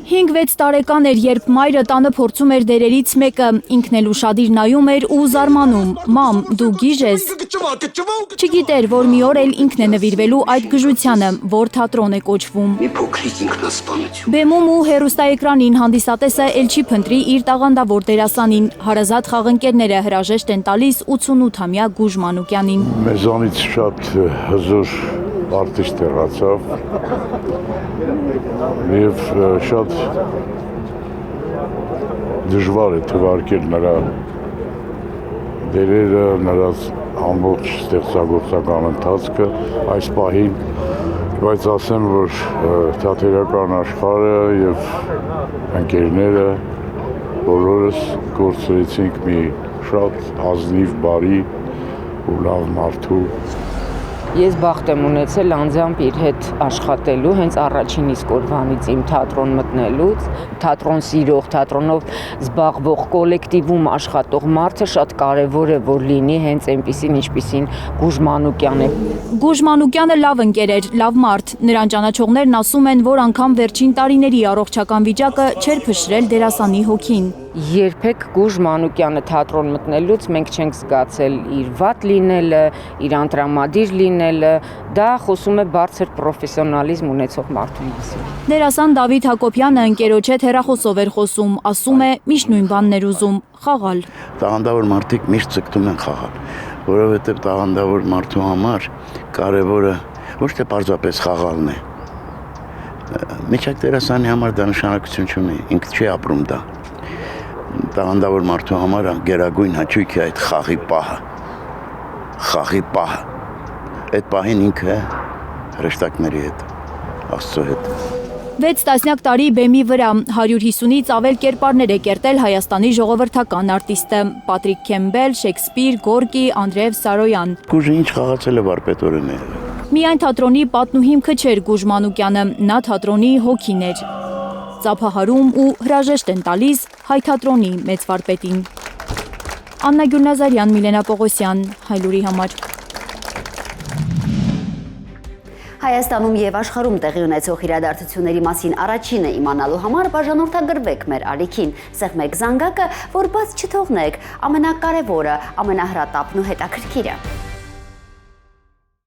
5-6 տարեկան էր, երբ մայրը տանը փորձում էր դերերից մեկը, ինքն էլ ուշադիր նայում էր ու զարմանում. «Մամ, դու գիժ ես»։ Չգիտեր, որ մի օր էլ ինքն է նվիրվելու այդ գժությանը, որ թատրոն է կոչվում։ Բեմում ու հեռուստաէկրանին հանդիսատեսը էլ չի փնտրի իր տաղանդավոր դերասանին։ Հարազատ խաղընկերները հրաժեշտ են տալիս 88-ամյա Գուժ Մանուկյանին։ Մեզանից շատ հզոր արտիստ եղածավ և շատ դժվար է թվարկել նրա դերերը, նրա ամբողջ ստեղծագործական ընթացքը այս պահին, բայց ասեմ, որ թատերական աշխարհը և ընկերները բոլորս գործունեեցինք մի շատ ազնիվ, բարի ու լավ մարդու։ Ես բախտ եմ ունեցել անձամբ իր հետ աշխատելու, հենց առաջին իսկ օրվանից իմ թատրոն մտնելուց, թատրոն սիրող, թատրոնով զբաղվող կոլեկտիվում աշխատող մարդը շատ կարևոր է, որ լինի հենց այնպիսին, ինչպիսին Գուժ Մանուկյան է։ Գուժ Մանուկյանը լավ ընկեր էր, լավ մարդ։ Նրան ճանաչողներն ասում են, որ անգամ վերջին տարիների առողջական վիճակը չէր փշրել դերասանի հոգին։ Երբեք Գուժ Մանուկյանը թատրոն մտնելուց մենք չենք զգացել իր վատ լինելը, իր անտրամադիր լինելը, դա խոսում է բարձր պրոֆեսիոնալիզմ ունեցող մարդու մասին։ Դերասան Դավիթ Հակոբյանը ընկերոջ հետ հեռախոսով էր խոսում, ասում է՝ միշտ նույն բանն էր ուզում՝ խաղալ։ Տաղանդավոր մարդիկ միշտ ձգտում են խաղալ, որովհետև տաղանդավոր մարդու համար կարևորը ոչ թե պարզապես խաղալն է։ Մեջակ դերասանի համար դա նշանակություն չունի, ինքը չի ապրում դա։ Տաղանդավոր մարդու համար գերագույն հաճույք է այդ խաղի պահը։ Այդ պահին ինքը հրեշտակների հետ, Աստծո հետ։ 6 տասնյակ տարի բեմի վրա 150-ից ավել կերպարներ է կերտել Հայաստանի ժողովրդական արտիստը՝ Պատրիկ Քեմբել, Շեքսպիր, Գորկի, Անդրեև Սարոյան։ Գուժը ինչ խաղացել է վարպետորեն է։ Միայն թատրոնի պատնուհիմքը չէր Գուժ Մանուկյանը, նա թատրոնի հոգին էր։ Ծափահարում ու հրաժեշտ են տալիս հայ թատրոնի մեծ վարպետին։ Աննա Գյուլնազարյան, Միլենա Պողոսյան, Հայլուրի համար։ Հայաստանում և աշխարհում տեղի ունեցող իրադարձությունների մասին առաջինը իմանալու համար բաժանորդագրվեք մեր ալիքին, սեղմեք զանգակը, որ բաց չթողնեք ամենակարևորը, ամենահրատապն ու հետաքրքիրը։